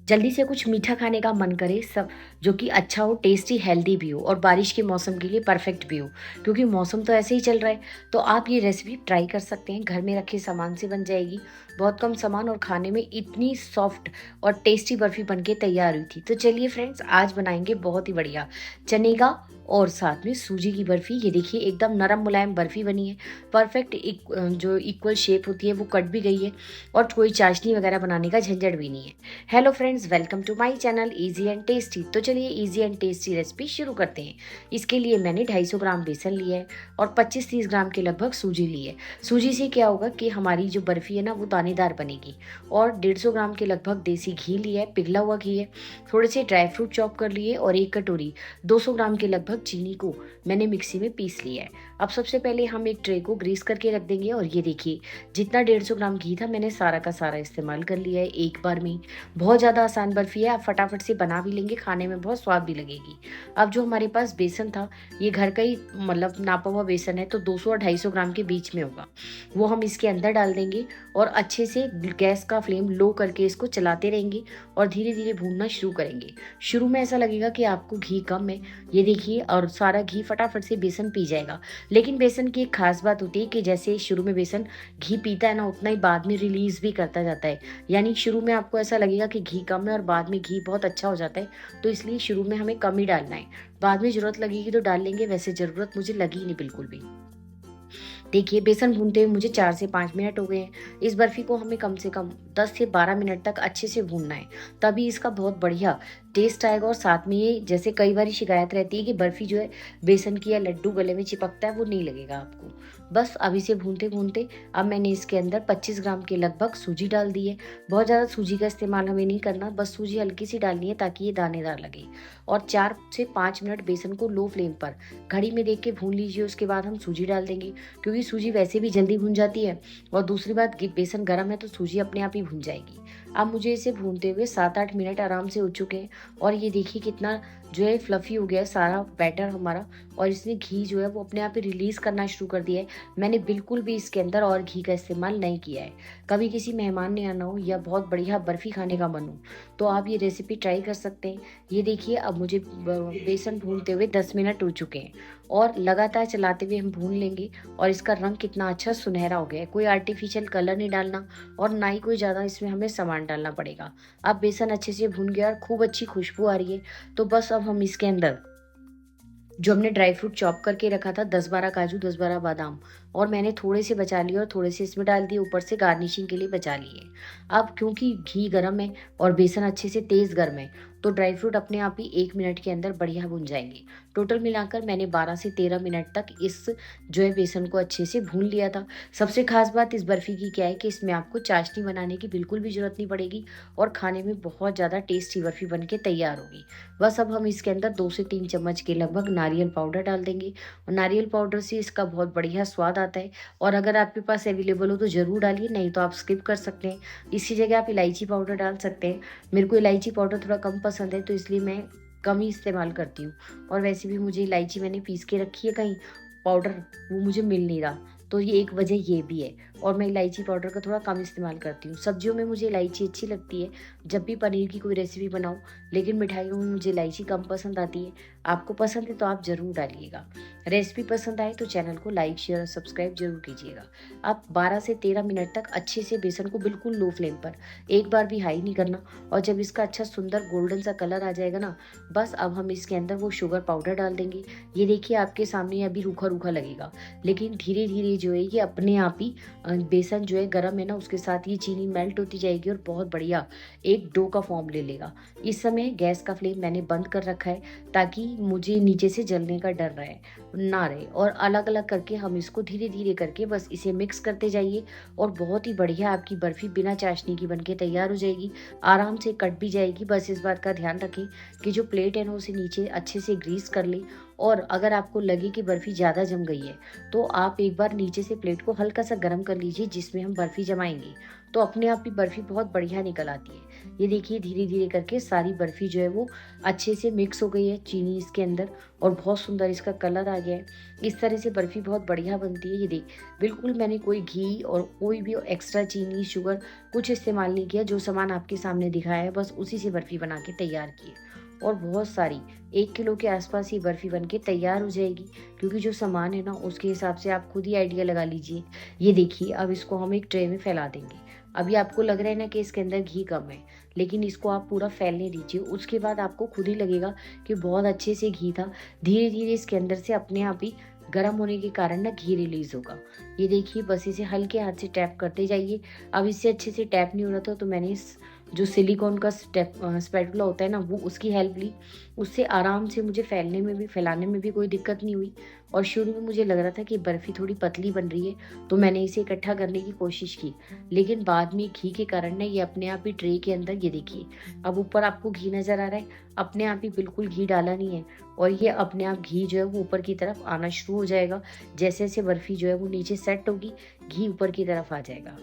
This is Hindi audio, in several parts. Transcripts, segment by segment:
जल्दी से कुछ मीठा खाने का मन करे सब, जो कि अच्छा हो, टेस्टी, हेल्दी भी हो और बारिश के मौसम के लिए परफेक्ट भी हो, क्योंकि मौसम तो ऐसे ही चल रहा है। तो आप ये रेसिपी ट्राई कर सकते हैं, घर में रखे सामान से बन जाएगी। बहुत कम सामान और खाने में इतनी सॉफ्ट और टेस्टी बर्फी बनके तैयार हुई थी। तो चलिए फ्रेंड्स, आज बनाएंगे बहुत ही बढ़िया चने का और साथ में सूजी की बर्फी। ये देखिए एकदम नरम मुलायम बर्फी बनी है, परफेक्ट जो इक्वल शेप होती है वो कट भी गई है और कोई चाशनी वगैरह बनाने का झंझट भी नहीं है। Hello friends, welcome to my channel easy and tasty. तो चलिए इजी एंड टेस्टी रेसिपी शुरू करते हैं। इसके लिए मैंने 250 ग्राम बेसन लिया है और 25-30 ग्राम के लगभग सूजी ली है। सूजी से क्या होगा कि हमारी जो बर्फी है ना वो दानेदार बनेगी। और 150 ग्राम के लगभग देसी घी लिया है, पिघला हुआ घी है। थोड़े से ड्राई फ्रूट चॉप कर लिए और 1 कटोरी 200 ग्राम के लगभग चीनी को मैंने मिक्सी में पीस लिया है। अब सबसे पहले हम एक ट्रे को ग्रीस करके रख देंगे और ये देखिए जितना 150 ग्राम घी था मैंने सारा का सारा इस्तेमाल कर लिया है एक बार में। बहुत ज़्यादा आसान बर्फी है, आप फटाफट से बना भी लेंगे, खाने में बहुत स्वाद भी लगेगी। अब जो हमारे पास बेसन था, ये घर का ही मतलब नापा हुआ बेसन है, तो 200 और 250 ग्राम के बीच में होगा। वो हम इसके अंदर डाल देंगे और अच्छे से गैस का फ्लेम लो करके इसको चलाते रहेंगे और धीरे धीरे भूनना शुरू करेंगे। शुरू में ऐसा लगेगा कि आपको घी कम है, ये देखिए, और सारा घी फटाफट से बेसन पी जाएगा। लेकिन बेसन की एक खास बात होती है कि जैसे शुरू में बेसन घी पीता है ना, उतना ही बाद में रिलीज भी करता जाता है। यानी शुरू में आपको ऐसा लगेगा कि घी कम है और बाद में घी बहुत अच्छा हो जाता है। तो इसलिए शुरू में हमें कम ही डालना है, बाद में ज़रूरत लगेगी तो डाल लेंगे, वैसे ज़रूरत मुझे लगी ही नहीं बिल्कुल भी। देखिए बेसन भूनते हुए मुझे 4 से 5 मिनट हो गए हैं। इस बर्फ़ी को हमें कम से कम 10 से 12 मिनट तक अच्छे से भूनना है, तभी इसका बहुत बढ़िया टेस्ट आएगा। और साथ में ये, जैसे कई बार शिकायत रहती है कि बर्फ़ी जो है बेसन की या लड्डू गले में चिपकता है, वो नहीं लगेगा आपको। बस अब इसे भूनते-भूनते अब मैंने इसके अंदर 25 ग्राम के लगभग सूजी डाल दी है। बहुत ज़्यादा सूजी का इस्तेमाल हमें नहीं करना, बस सूजी हल्की सी डालनी है ताकि ये दानेदार लगे। और 4 से 5 मिनट बेसन को लो फ्लेम पर घड़ी में देख के भून लीजिए। उसके बाद हम सूजी डाल देंगे, क्योंकि सूजी वैसे भी जल्दी भुन जाती है और दूसरी बात कि बेसन गर्म है तो सूजी अपने आप ही भुन जाएगी। अब मुझे इसे भूनते हुए 7-8 मिनट आराम से हो चुके हैं और ये देखिए कितना जो है फ्लफी हो गया है सारा बैटर हमारा, और इसने घी जो है वो अपने आप ही रिलीज़ करना शुरू कर दिया है। मैंने बिल्कुल भी इसके अंदर और घी का इस्तेमाल नहीं किया है। कभी किसी मेहमान ने आना हो या बहुत बढ़िया बर्फ़ी खाने का मन हो तो आप ये रेसिपी ट्राई कर सकते हैं। ये देखिए अब मुझे बेसन भूनते हुए 10 मिनट हो चुके हैं और लगातार चलाते हुए हम भून लेंगे। और इसका रंग कितना अच्छा सुनहरा हो गया है, कोई आर्टिफिशियल कलर नहीं डालना और ना ही कोई ज़्यादा इसमें हमें सामान डालना पड़ेगा। अब बेसन अच्छे से भून गया और खूब अच्छी खुशबू आ रही है। तो बस अब हम इसके अंदर जो हमने ड्राई फ्रूट चॉप करके रखा था, 10-12 काजू, 10-12 बादाम, और मैंने थोड़े से बचा लिए और थोड़े से इसमें डाल दिए, ऊपर से गार्निशिंग के लिए बचा लिए। अब क्योंकि घी गरम है और बेसन अच्छे से तेज़ गर्म है, तो ड्राई फ्रूट अपने आप ही 1 मिनट के अंदर बढ़िया भुन जाएंगे। टोटल मिलाकर मैंने 12 से 13 मिनट तक इस जो है बेसन को अच्छे से भून लिया था। सबसे खास बात इस बर्फ़ी की क्या है कि इसमें आपको चाशनी बनाने की बिल्कुल भी ज़रूरत नहीं पड़ेगी और खाने में बहुत ज़्यादा टेस्टी बर्फ़ी बन के तैयार होगी। बस अब हम इसके अंदर 2 से 3 चम्मच के लगभग नारियल पाउडर डाल देंगे और नारियल पाउडर से इसका बहुत बढ़िया स्वाद आता है। और अगर आपके पास अवेलेबल हो तो ज़रूर डालिए, नहीं तो आप स्किप कर सकते हैं। इसी जगह आप इलायची पाउडर डाल सकते हैं। मेरे को इलायची पाउडर थोड़ा कम पसंद है, तो इसलिए मैं कम ही इस्तेमाल करती हूँ। और वैसे भी मुझे इलायची मैंने पीस के रखी है कहीं, पाउडर वो मुझे मिल नहीं रहा, तो ये एक वजह ये भी है। और मैं इलायची पाउडर का थोड़ा कम इस्तेमाल करती हूँ। सब्जियों में मुझे इलायची अच्छी लगती है जब भी पनीर की कोई रेसिपी बनाऊँ, लेकिन मिठाइयों में मुझे इलायची कम पसंद आती है। आपको पसंद है तो आप ज़रूर डालिएगा। रेसिपी पसंद आए तो चैनल को लाइक, शेयर और सब्सक्राइब जरूर कीजिएगा। आप 12 से 13 मिनट तक अच्छे से बेसन को बिल्कुल लो फ्लेम पर, एक बार भी हाई नहीं करना। और जब इसका अच्छा सुंदर गोल्डन सा कलर आ जाएगा ना, बस अब हम इसके अंदर वो शुगर पाउडर डाल देंगे। ये देखिए आपके सामने अभी रूखा रूखा लगेगा, लेकिन धीरे धीरे जो है ये अपने आप ही बेसन जो है गर्म है ना, उसके साथ ये चीनी मेल्ट होती जाएगी और बहुत बढ़िया एक डो का फॉर्म ले लेगा। इस समय गैस का फ्लेम मैंने बंद कर रखा है ताकि मुझे नीचे से जलने का डर ना रहे। और अलग अलग करके हम इसको धीरे धीरे करके बस इसे मिक्स करते जाइए और बहुत ही बढ़िया आपकी बर्फ़ी बिना चाशनी की बनके तैयार हो जाएगी। आराम से कट भी जाएगी। बस इस बात का ध्यान रखें कि जो प्लेट है ना उसे नीचे अच्छे से ग्रीस कर ले। और अगर आपको लगे कि बर्फ़ी ज़्यादा जम गई है तो आप एक बार नीचे से प्लेट को हल्का सा गर्म कर लीजिए जिसमें हम बर्फ़ी जमाएंगे, तो अपने आप ही बर्फ़ी बहुत बढ़िया निकल आती है। ये देखिए धीरे-धीरे करके सारी बर्फ़ी जो है वो अच्छे से मिक्स हो गई है चीनी इसके अंदर और बहुत सुंदर इसका कलर आ गया है। इस तरह से बर्फ़ी बहुत बढ़िया बनती है। ये बिल्कुल मैंने कोई घी और कोई भी एक्स्ट्रा चीनी, शुगर कुछ इस्तेमाल नहीं किया। जो सामान आपके सामने दिखाया है बस उसी से बर्फ़ी बना के तैयार की है। और बहुत सारी 1 किलो के आस-पास ये बर्फ़ी बन के तैयार हो जाएगी, क्योंकि जो सामान है ना उसके हिसाब से आप खुद ही आइडिया लगा लीजिए। ये देखिए अब इसको हम एक ट्रे में फैला देंगे। अभी आपको लग रहा है ना कि इसके अंदर घी कम है, लेकिन इसको आप पूरा फैलने दीजिए। उसके बाद आपको खुद ही लगेगा कि बहुत अच्छे से घी था। धीरे-धीरे इसके अंदर से अपने आप ही गर्म होने के कारण ना घी रिलीज़ होगा। ये देखिए बस इसे हल्के हाथ से टैप करते जाइए। अब इससे अच्छे से टैप नहीं हो रहा था तो मैंने इस जो सिलिकॉन का स्पैटुला होता है ना वो उसकी हेल्प ली। उससे आराम से मुझे फैलाने में भी कोई दिक्कत नहीं हुई। और शुरू में मुझे लग रहा था कि बर्फ़ी थोड़ी पतली बन रही है, तो मैंने इसे इकट्ठा करने की कोशिश की। लेकिन बाद में घी के कारण ना ये अपने आप ही ट्रे के अंदर, ये देखिए अब ऊपर आपको घी नज़र आ रहा है, अपने आप ही बिल्कुल घी डाला नहीं है और ये अपने आप घी जो है वो ऊपर की तरफ आना शुरू हो जाएगा। जैसे-जैसे बर्फ़ी जो है वो नीचे सेट होगी, घी ऊपर की तरफ आ जाएगा।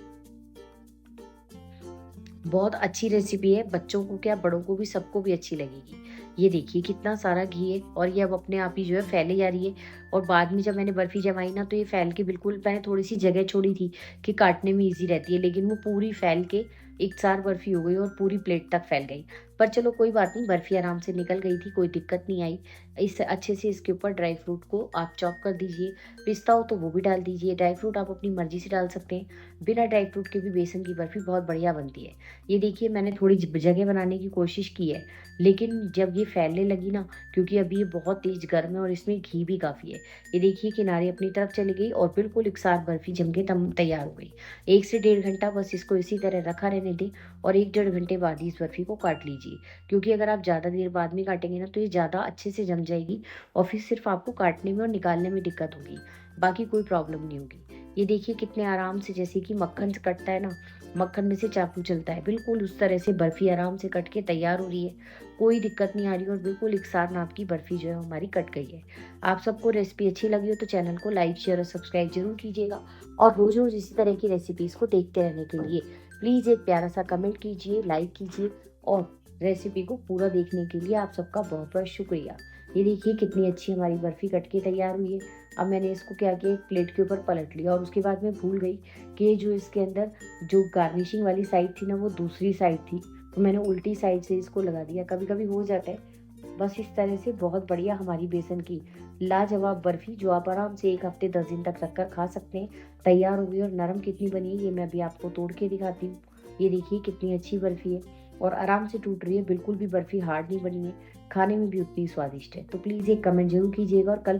बहुत अच्छी रेसिपी है, बच्चों को क्या बड़ों को भी सबको भी अच्छी लगेगी। ये देखिए कितना सारा घी है और ये अब अपने आप ही जो है फैले जा रही है। और बाद में जब मैंने बर्फ़ी जमाई ना तो ये फैल के बिल्कुल, मैंने थोड़ी-सी जगह छोड़ी थी कि काटने में ईज़ी रहती है, लेकिन वो पूरी फैल के एकसार बर्फ़ी हो गई और पूरी प्लेट तक फैल गई। पर चलो कोई बात नहीं, बर्फ़ी आराम से निकल गई थी, कोई दिक्कत नहीं आई। इससे अच्छे से इसके ऊपर ड्राई फ्रूट को आप चॉप कर दीजिए, पिस्ता हो तो वो भी डाल दीजिए, ड्राई फ्रूट आप अपनी मर्ज़ी से डाल सकते हैं। बिना ड्राई फ्रूट के भी बेसन की बर्फ़ी बहुत बढ़िया बनती है। ये देखिए मैंने थोड़ी जगह बनाने की कोशिश की है, लेकिन जब ये फैलने लगी ना, क्योंकि अभी ये बहुत तेज़ गर्म है और इसमें घी भी काफ़ी है। ये देखिए किनारे अपनी तरफ चली गई और बिल्कुल एकसार बर्फ़ी जम के तैयार हो गई। 1 से डेढ़ घंटा बस इसको इसी तरह रखा रहने दें और 1 डेढ़ घंटे बाद ही इस बर्फ़ी को काट लीजिए, क्योंकि अगर आप ज़्यादा देर बाद में काटेंगे ना तो ये ज़्यादा अच्छे से जम जाएगी और फिर सिर्फ़ आपको काटने में और निकालने में दिक्कत होगी, बाकी कोई प्रॉब्लम नहीं होगी। ये देखिए कितने आराम से, जैसे कि मक्खन से कटता है ना, मक्खन में से चाकू चलता है, बिल्कुल उस तरह से बर्फ़ी आराम से कट के तैयार हो रही है। कोई दिक्कत नहीं आ रही और बिल्कुल एकसार नाप की बर्फ़ी जो है हमारी कट गई है। आप सबको रेसिपी अच्छी लगी हो तो चैनल को लाइक, शेयर और सब्सक्राइब ज़रूर कीजिएगा और रोज़-रोज़ इसी तरह की रेसिपीज़ को देखते रहने के लिए प्लीज़ एक प्यारा सा कमेंट कीजिए, लाइक कीजिए और रेसिपी को पूरा देखने के लिए आप सबका बहुत-बहुत शुक्रिया। ये देखिए कितनी अच्छी हमारी बर्फ़ी कट के तैयार हुई है। अब मैंने इसको क्या किया, एक प्लेट के ऊपर पलट लिया और उसके बाद मैं भूल गई कि जो इसके अंदर जो गार्निशिंग वाली साइड थी ना वो दूसरी साइड थी, तो मैंने उल्टी साइड से इसको लगा दिया। कभी-कभी हो जाता है। बस इस तरह से बहुत बढ़िया हमारी बेसन की लाजवाब बर्फ़ी, जो आप आराम से 1 हफ़्ते 10 दिन तक रख कर खा सकते हैं, तैयार हो गई। और नरम कितनी बनी है ये मैं अभी आपको तोड़ के दिखाती हूँ। ये देखिए कितनी अच्छी बर्फ़ी है और आराम से टूट रही है, बिल्कुल भी बर्फ़ी हार्ड नहीं बनी है, खाने में भी उतनी स्वादिष्ट है। तो प्लीज़ एक कमेंट ज़रूर कीजिएगा और कल